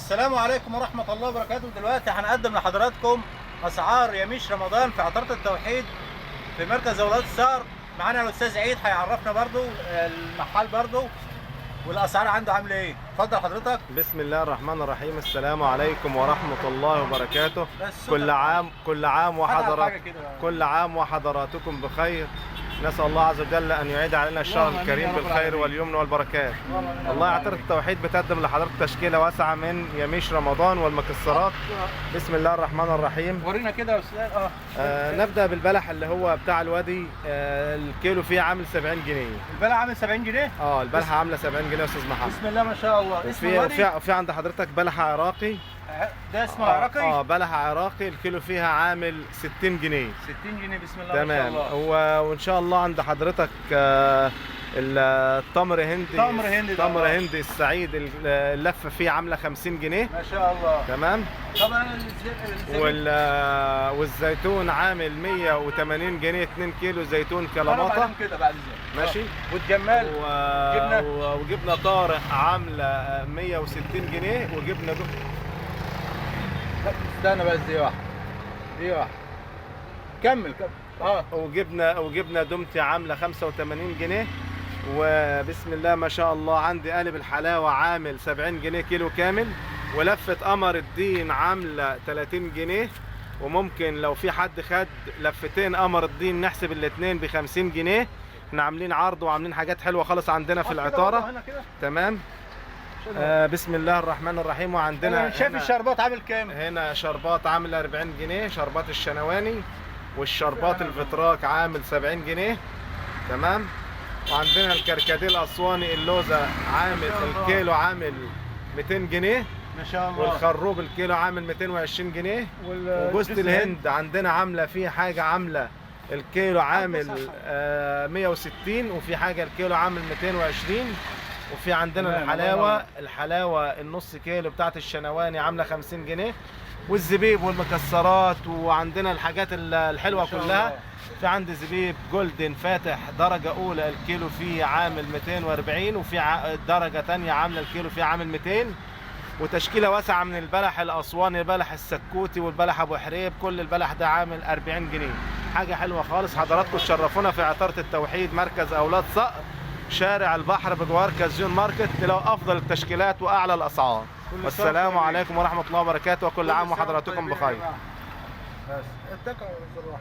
السلام عليكم ورحمة الله وبركاته. دلوقتي هنقدم لحضراتكم أسعار يميش رمضان في عطارة التوحيد في مركز أولاد الصقر. معانا الأستاذ عيد هيعرفنا برضو المحل برضو والأسعار عنده عاملة إيه. اتفضل حضرتك. بسم الله الرحمن الرحيم. السلام عليكم ورحمة الله وبركاته. كل عام وحضراتكم بخير. نسأل الله عز وجل أن يعيد علينا الشهر الكريم بالخير واليمن والبركات. الله عطارة التوحيد بتقدم لحضرتك تشكيلة واسعة من يميش رمضان والمكسرات. بسم الله الرحمن الرحيم. ورينا كده يا أستاذ. نبدأ بالبلح اللي هو بتاع الوادي. الكيلو فيه عامل 70 جنيه. البلح عامل 70 جنيه؟ البلحة عاملة 70 جنيه يا أستاذ محمد. بسم الله ما شاء الله. وفي عند حضرتك بلح عراقي. ده اسمه عراقي؟ بلح عراقي الكيلو فيها عامل 60 جنيه. 60 جنيه بسم الله تمام. ما شاء الله. وان شاء الله عند حضرتك التمر هندي. تمر هندي السعيد اللفه فيه عامله 50 جنيه ما شاء الله. تمام. طبعا والزيتون عامل 180 جنيه 2 كيلو زيتون كلاماطه كده بعد ماشي. والجمال وجبنه طارق عامله 160 جنيه وجبنه استنى بس دي واحده كمل. وجبنه دومتي عامله 85 جنيه. وبسم الله ما شاء الله عندي قالب الحلاوه عامل 70 جنيه كيلو كامل. ولفه قمر الدين عامله 30 جنيه. وممكن لو في حد خد لفتين قمر الدين نحسب الاثنين ب 50 جنيه. احنا عاملين عرض وعاملين حاجات حلوه خالص عندنا في العطاره. تمام. بسم الله الرحمن الرحيم. وعندنا شايف الشربات عامل كام؟ هنا شربات عامل 40 جنيه شربات الشنواني. والشربات الفتراك عامل 70 جنيه تمام. وعندنا الكركديه الاسواني اللوزه عامل الكيلو عامل 200 جنيه ما شاء الله. والخروب الكيلو عامل 220 جنيه. وجوزة الهند عندنا عامله في حاجه عامله الكيلو عامل 160 وفي حاجه الكيلو عامل 220. وفي عندنا الحلاوه النص كيلو بتاعت الشنواني عامله 50 جنيه. والزبيب والمكسرات وعندنا الحاجات الحلوه كلها. في عندي زبيب جولدن فاتح درجه اولى الكيلو فيه عامل 240 وفي درجه ثانيه عامله الكيلو فيه عامل 200. وتشكيله واسعه من البلح الاسواني البلح السكوتي والبلح ابو حريب. كل البلح ده عامل 40 جنيه. حاجه حلوه خالص. حضراتكم تشرفونا في عطاره التوحيد مركز اولاد صقر شارع البحر بجوار كازيون ماركت. تلاقوا افضل التشكيلات واعلى الاسعار. والسلام عليكم ورحمه الله وبركاته. وكل عام وحضراتكم بخير. بس اتكلوا على الله.